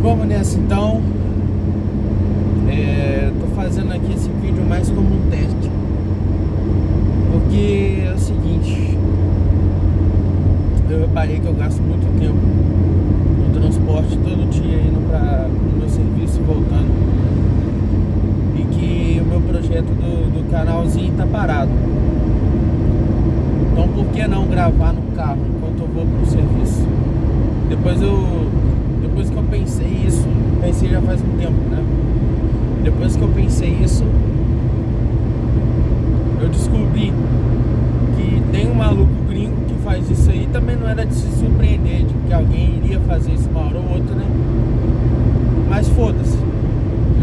Vamos nessa então. Tô fazendo aqui esse vídeo mais como um teste, porque é o seguinte, eu reparei que eu gasto muito tempo no transporte todo dia indo para o meu serviço e voltando, e que o meu projeto do canalzinho tá parado. Então por que não gravar no carro enquanto eu vou pro serviço? Depois que eu pensei já faz um tempo, né? Depois que eu pensei isso, eu descobri que tem um maluco gringo que faz isso aí. Também não era de se surpreender de que alguém iria fazer isso uma hora ou outra, né? Mas foda-se,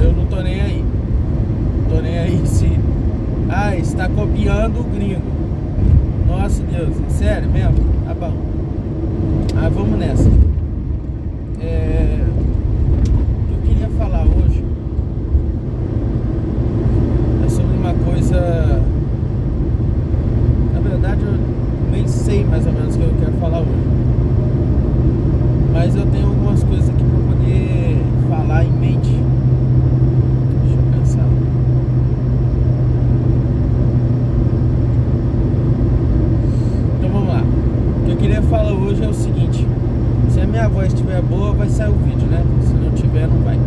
eu não tô nem aí. Tô nem aí se... está copiando o gringo. Nossa Deus, sério mesmo? Tá bom. Vamos nessa. O que eu queria falar hoje é sobre uma coisa. Na verdade, eu nem sei mais ou menos o que eu quero falar hoje, mas eu tenho algumas coisas aqui para poder falar em mente. Deixa eu pensar. Então vamos lá. O que eu queria falar hoje é o seguinte: se a minha voz estiver boa, vai sair o vídeo, né? Se não tiver, não vai. O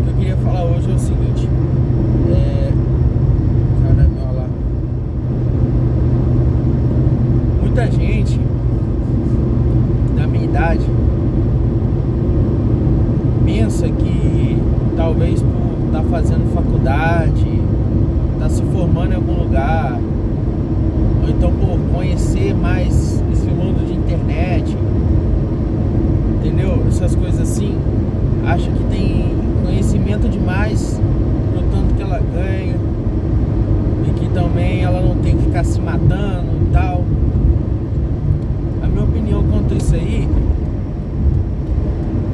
que eu queria falar hoje é o seguinte: caramba, olha lá. Muita gente da minha idade pensa que talvez por estar fazendo faculdade, estar se formando em algum lugar, ou então por conhecer mais esse mundo de internet, entendeu? Essas coisas assim, acha que tem conhecimento demais pro tanto que ela ganha, e que também ela não tem que ficar se matando e tal. A minha opinião quanto a isso aí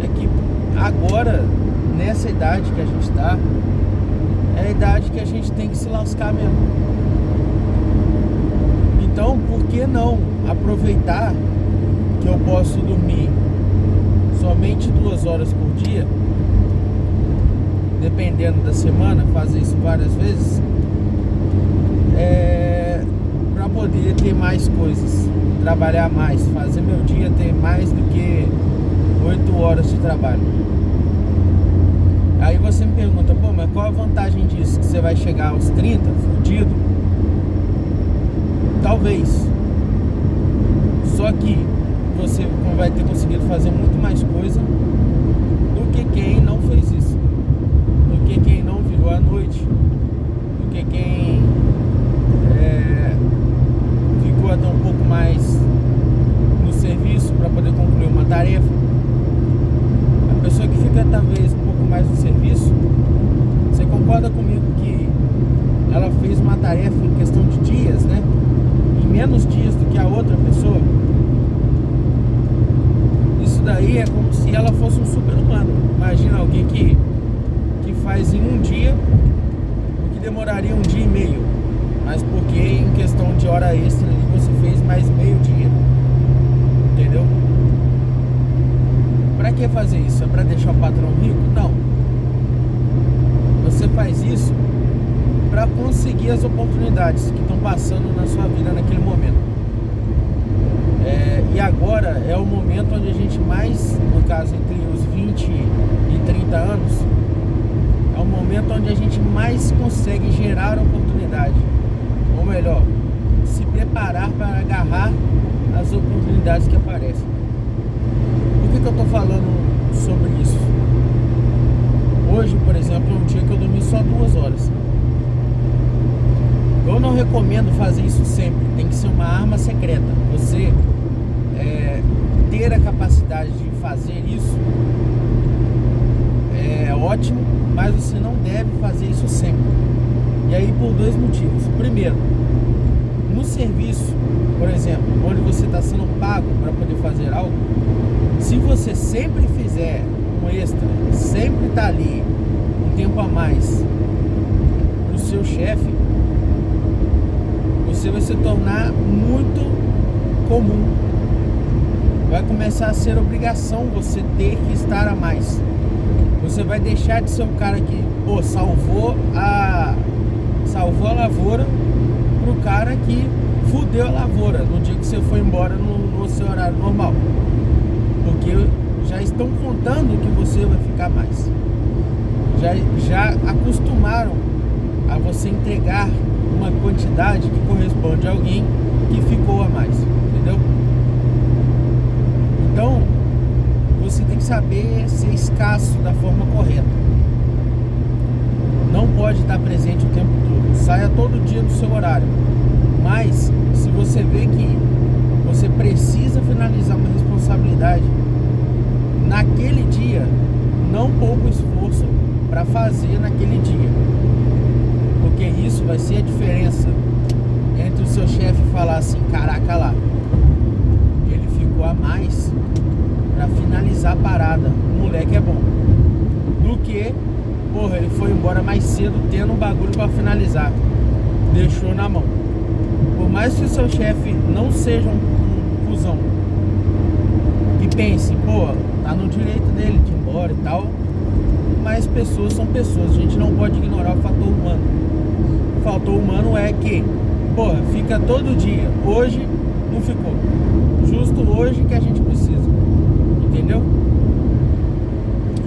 é que agora, nessa idade que a gente tá, é a idade que a gente tem que se lascar mesmo. Então, por que não aproveitar que eu posso dormir somente 2 horas por dia, dependendo da semana, fazer isso várias vezes, para poder ter mais coisas, trabalhar mais, fazer meu dia ter mais do que 8 horas de trabalho. Aí você me pergunta, pô, mas qual a vantagem disso? Que você vai chegar aos 30, fudido? Talvez. Só que você vai ter conseguido fazer muito mais coisa do que quem não fez isso, do que quem não virou à noite, do que quem ficou até um pouco mais no serviço para poder concluir uma tarefa. A pessoa que fica talvez um pouco mais no serviço, você concorda comigo que ela fez uma tarefa em questão de dias, né? Em menos dias do que a outra pessoa? Isso daí é como se ela fosse um super-humano. Imagina alguém que faz em um dia o que demoraria 1 dia e meio, mas porque em questão de hora extra ali você fez mais meio dia. Entendeu? Pra que fazer isso? É pra deixar o patrão rico? Não. Você faz isso pra conseguir as oportunidades que estão passando na sua vida naquele momento. E agora é o momento onde a gente mais, no caso entre os 20 e 30 anos, é o momento onde a gente mais consegue gerar oportunidade, ou melhor, se preparar para agarrar as oportunidades que aparecem. Por que eu estou falando sobre isso? Hoje, por exemplo, é um dia que eu dormi só 2 horas. Eu não recomendo fazer isso sempre, tem que ser uma arma secreta. Você ter a capacidade de fazer isso é ótimo, mas você não deve fazer isso sempre. E aí por 2 motivos. Primeiro, no serviço, por exemplo, onde você está sendo pago para poder fazer algo, se você sempre fizer um extra, sempre tá ali um tempo a mais pro seu chefe, você vai se tornar muito comum. Vai começar a ser obrigação você ter que estar a mais. Você vai deixar de ser um cara que, pô, salvou a lavoura pro cara que fudeu a lavoura no dia que você foi embora no seu horário normal. Porque já estão contando que você vai ficar mais. Já acostumaram a você entregar uma quantidade que corresponde a alguém que ficou a mais, entendeu? Então, você tem que saber ser escasso da forma correta. Não pode estar presente o tempo todo. Saia todo dia no seu horário. Mas, se você vê que você precisa finalizar uma responsabilidade naquele dia, não poupa esforço para fazer naquele dia. Porque isso vai ser a diferença entre o seu chefe falar assim, caraca lá, ele ficou a mais para finalizar a parada, o moleque é bom, do que, porra, ele foi embora mais cedo tendo um bagulho para finalizar, deixou na mão. Por mais que o seu chefe não seja um cuzão e pense, pô, tá no direito dele de ir embora e tal, mas pessoas são pessoas, a gente não pode ignorar o fator humano. O fator humano é que, porra, fica todo dia, hoje não ficou, justo hoje que a gente precisa, entendeu?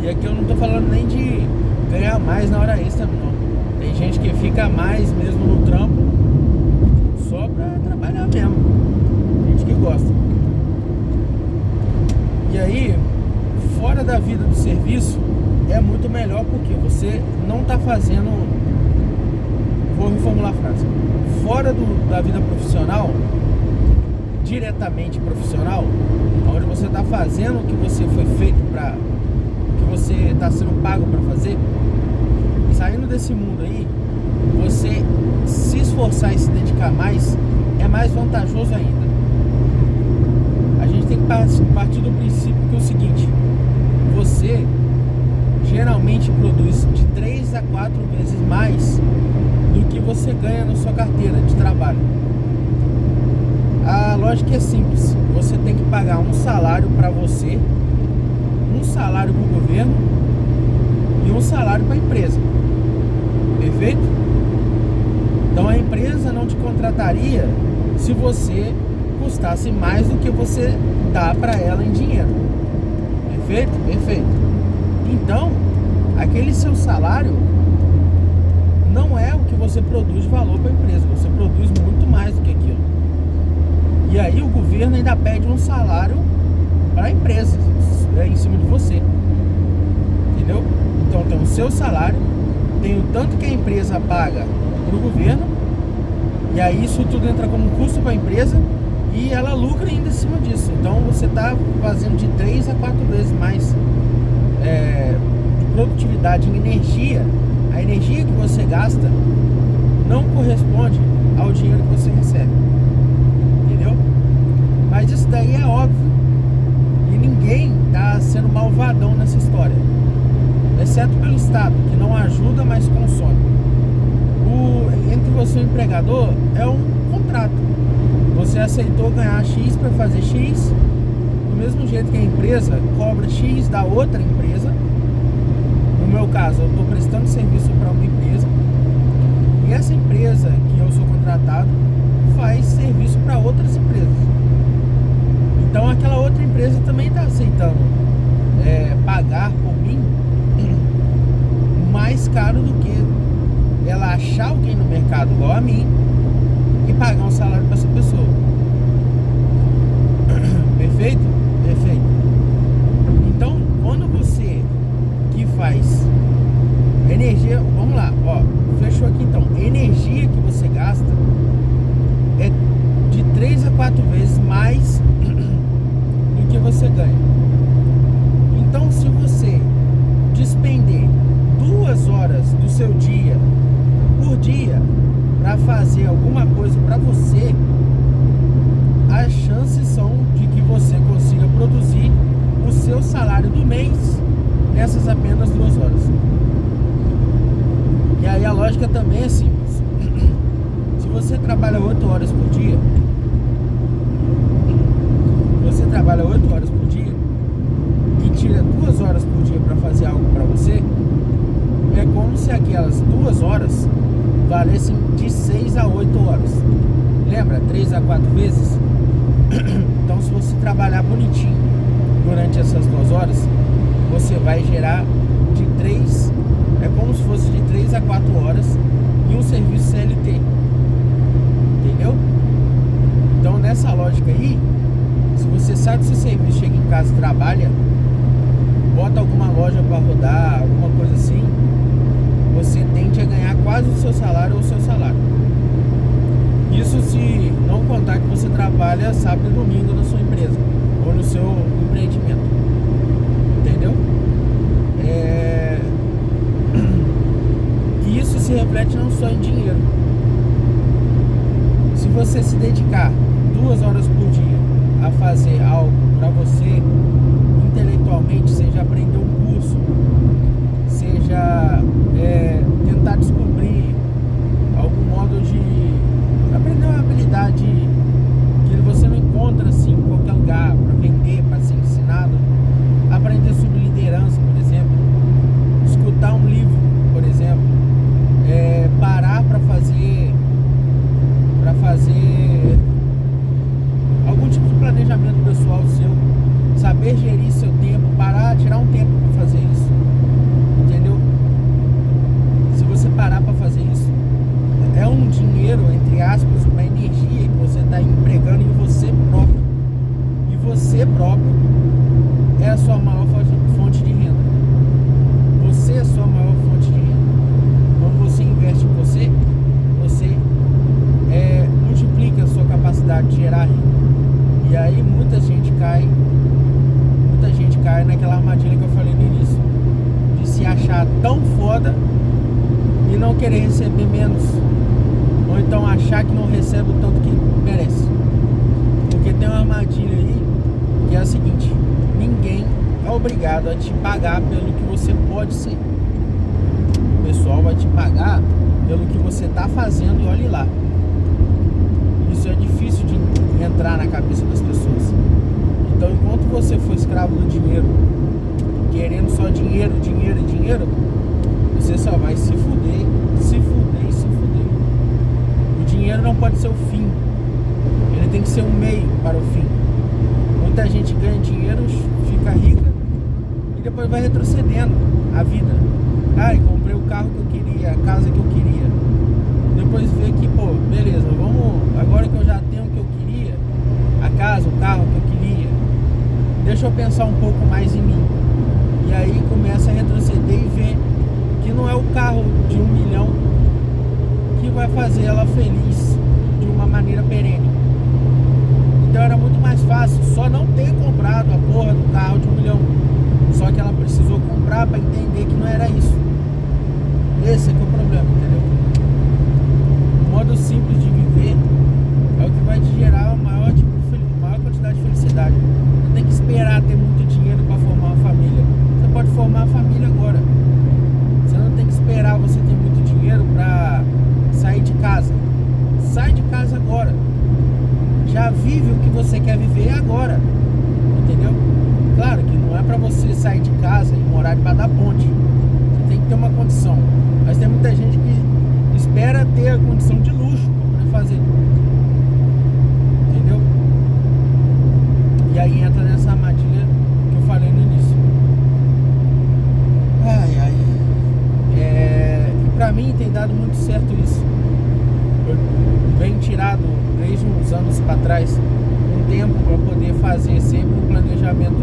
E aqui eu não tô falando nem de ganhar mais na hora extra, não. Tem gente que fica mais mesmo no trampo só pra trabalhar mesmo, gente que gosta. E aí, fora da vida do serviço, é muito melhor porque você não tá fazendo, vou reformular a frase, fora da vida profissional, diretamente profissional, onde você tá fazendo o que você foi feito para, o que você tá sendo pago para fazer, saindo desse mundo aí, você se esforçar e se dedicar mais, é mais vantajoso ainda. A gente tem que partir do princípio que é o seguinte: você geralmente produz de 3 a 4 vezes mais do que você ganha na sua carteira de trabalho. A lógica é simples: você tem que pagar um salário para você, um salário para o governo e um salário para a empresa. Perfeito? Então a empresa não te contrataria se você custasse mais do que você dá para ela em dinheiro. Perfeito? Perfeito. Então, aquele seu salário não é o que você produz de valor para a empresa. Você produz muito mais do que aquilo. E aí o governo ainda pede um salário para a empresa, em cima de você. Entendeu? Então tem o seu salário, tem o tanto que a empresa paga para o governo, e aí isso tudo entra como custo para a empresa e ela lucra ainda em cima disso. Então você está fazendo de 3 a 4 vezes mais de produtividade em energia. A energia que você gasta não corresponde ao dinheiro que você recebe, entendeu? Mas isso daí é óbvio, e ninguém está sendo malvadão nessa história, exceto pelo Estado, que não ajuda, mas consome. Entre você e o empregador é um contrato. Você aceitou ganhar X para fazer X, do mesmo jeito que a empresa cobra X da outra empresa. No meu caso, eu estou prestando serviço para uma empresa, e essa empresa que eu sou contratado faz serviço para outras empresas. Então aquela outra empresa também está aceitando pagar por mim mais caro do que ela achar alguém no mercado igual a mim e pagar um salário para essa pessoa. Perfeito? Perfeito. Então, quando você que faz energia, vamos lá, ó, fechou aqui então, energia que você gasta é de 3 a 4 vezes mais do que você ganha. Então, se você despender 2 horas do seu dia por dia para fazer alguma coisa para você, as chances são de que você consiga produzir o seu salário do mês nessas apenas 2 horas. E aí a lógica também é simples. Se você trabalha 8 horas por dia, e tira 2 horas por dia para fazer algo para você, aquelas 2 horas valessem de 6 a 8 horas. Lembra? 3 a 4 vezes? Então, se você trabalhar bonitinho durante essas 2 horas, você vai gerar de 3, é como se fosse de 3 a 4 horas em um serviço CLT. Entendeu? Então, nessa lógica aí, se você sai do seu serviço, chega em casa e trabalha, bota alguma loja para rodar, alguma coisa assim, você tende a ganhar quase o seu salário ou o seu salário. Isso se não contar que você trabalha sábado e domingo na sua empresa ou no seu empreendimento. Entendeu? E isso se reflete não só em dinheiro. Se você se dedicar 2 horas por dia a fazer algo para você intelectualmente, seja aprender um curso, seja tentar descobrir algum modo de aprender uma habilidade que você não encontra assim em qualquer lugar para vender, para ser ensinado, aprender sobre liderança, por exemplo, escutar um livro, por exemplo, parar para fazer algum tipo de planejamento pessoal seu, saber gerir seu tempo, tirar um tempo para fazer isso, entendeu? Se você parar para fazer isso, é um dinheiro, entre aspas, uma energia que você está empregando em você próprio, e você próprio é a sua maior fonte de renda. Você é a sua maior fonte de renda. Quando você investe em você, você multiplica a sua capacidade de gerar renda. E aí muita gente cai naquela armadilha que eu falei no início, de se achar tão foda e não querer receber menos, ou então achar que não recebe o tanto que merece. Porque tem uma armadilha aí que é a seguinte: ninguém é obrigado a te pagar pelo que você pode ser. O pessoal vai te pagar pelo que você está fazendo, e olhe lá. Isso é difícil de entrar na cabeça das pessoas. Então, enquanto você for escravo do dinheiro, querendo só dinheiro, você só vai se fuder. O dinheiro não pode ser o fim, ele tem que ser um meio para o fim. Muita gente ganha dinheiro, fica rica e depois vai retrocedendo a vida. Comprei o carro que eu queria, a casa que eu queria. Depois vê que, beleza, agora que eu já tenho o que eu queria, a casa, o carro que eu queria, deixa eu pensar um pouco mais em mim. E aí começa a retroceder e ver que não é o carro de 1 milhão que vai fazer ela feliz de uma maneira perene. Então era muito mais fácil só não ter comprado a porra do carro de 1 milhão. Só que ela precisou comprar para entender que não era isso. Esse é que é o problema, entendeu? O modo simples de viver é o que vai te gerar a maior quantidade de felicidade. Não tem que esperar ter muito dinheiro para formar uma família. Você pode formar a família agora. Você não tem que esperar você ter muito dinheiro para sair de casa. Sai de casa agora. Já vive o que você quer viver agora. Entendeu? Claro que não é para você sair de casa e morar debaixo da ponte. Você tem que ter uma condição. Mas tem muita gente que espera ter a condição de luxo para poder fazer. Entendeu? E aí entra nessa armadilha que eu falei no início. E pra mim tem dado muito certo isso. Eu venho tirado desde uns anos para trás um tempo para poder fazer sempre um planejamento,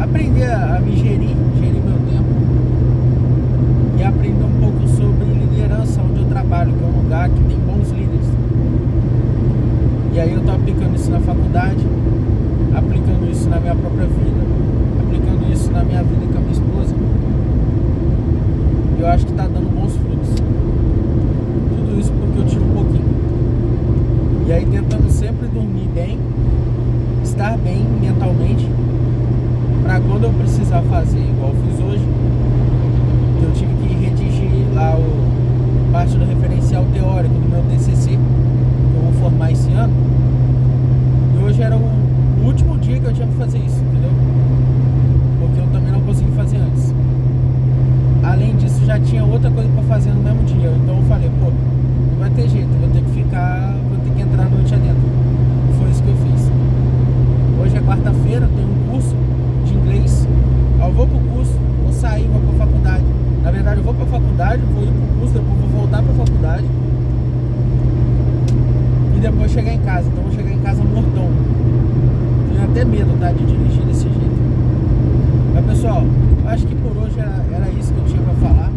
aprender a me gerir meu tempo e aprender um pouco sobre liderança onde eu trabalho, que é um lugar que tem bons líderes. E aí eu tô aplicando isso na faculdade, aplicando isso na minha própria vida, aplicando isso na minha vida com a minha esposa. E eu acho que tá dando bons frutos. Tudo isso porque eu tiro um pouquinho. E aí tentando sempre dormir bem, estar bem mentalmente, para quando eu precisar fazer igual eu fiz hoje, eu tive que redigir lá parte do referencial teórico do meu TCC, que eu vou formar esse ano. E hoje era o último dia que eu tinha que fazer isso, entendeu? Porque eu também não consegui fazer antes. segunda-feira, tenho um curso de inglês. Eu vou pro curso, vou sair, vou pra faculdade. Na verdade, eu vou pra faculdade, vou ir pro curso, depois vou voltar pra faculdade. E depois chegar em casa. Então, eu vou chegar em casa mortão. Tenho até medo, tá, de dirigir desse jeito. Mas, pessoal, acho que por hoje era isso que eu tinha pra falar.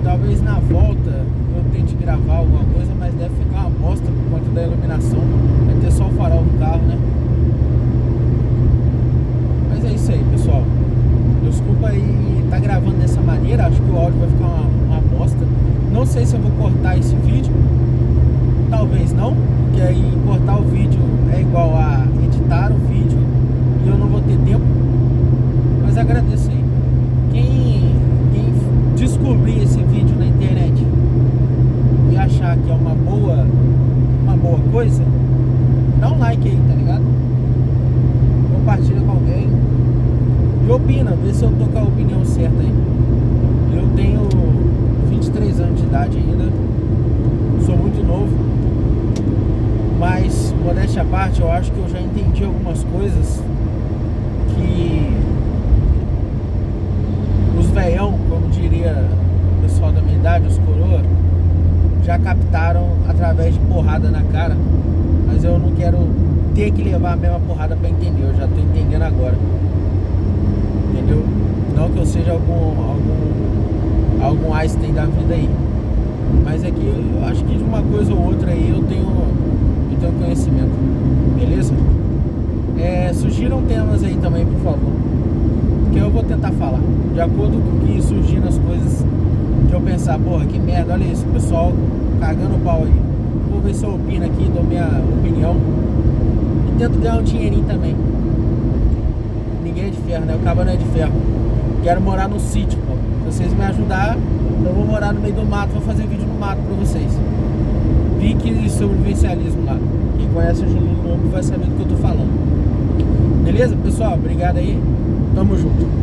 Talvez na volta eu tente gravar alguma coisa, mas deve ficar uma bosta por conta da iluminação. Vai ter só o farol do carro, né? Mas é isso aí, pessoal. Desculpa aí tá gravando dessa maneira. Acho que o áudio vai ficar uma bosta. Não sei se eu vou cortar esse vídeo. Talvez não, porque aí cortar o vídeo é igual a editar o vídeo e eu não vou ter tempo. Mas agradeço aí. Quem descobrir esse vídeo na internet e achar que é uma boa coisa, dá um like aí, tá ligado? Compartilha com alguém e opina, vê se eu tô com a opinião certa aí. Eu tenho 23 anos de idade ainda, sou muito novo, mas modéstia à parte, eu acho que eu já entendi algumas coisas que os veião, como diria o pessoal da minha idade, os coroa, já captaram através de porrada na cara. Mas eu não quero ter que levar a mesma porrada pra entender, eu já tô entendendo agora. Entendeu? Não que eu seja algum Einstein da vida aí, mas é que eu acho que de uma coisa ou outra aí eu tenho conhecimento. Beleza? Surgiram temas aí também, por favor, que eu vou tentar falar de acordo com o que surgir nas coisas que eu pensar, porra, que merda, olha isso, pessoal cagando o pau aí. Vou ver se eu opino aqui, dou minha opinião e tento ganhar um dinheirinho também. Ninguém é de ferro, né? O cabo não é de ferro. Quero morar no sítio, pô. Se vocês me ajudarem, eu vou morar no meio do mato, vou fazer vídeo no mato pra vocês. Pique sobrevivencialismo lá. Quem conhece o Julinho Lobo vai saber do que eu tô falando. Beleza, pessoal? Obrigado aí. Tamo junto.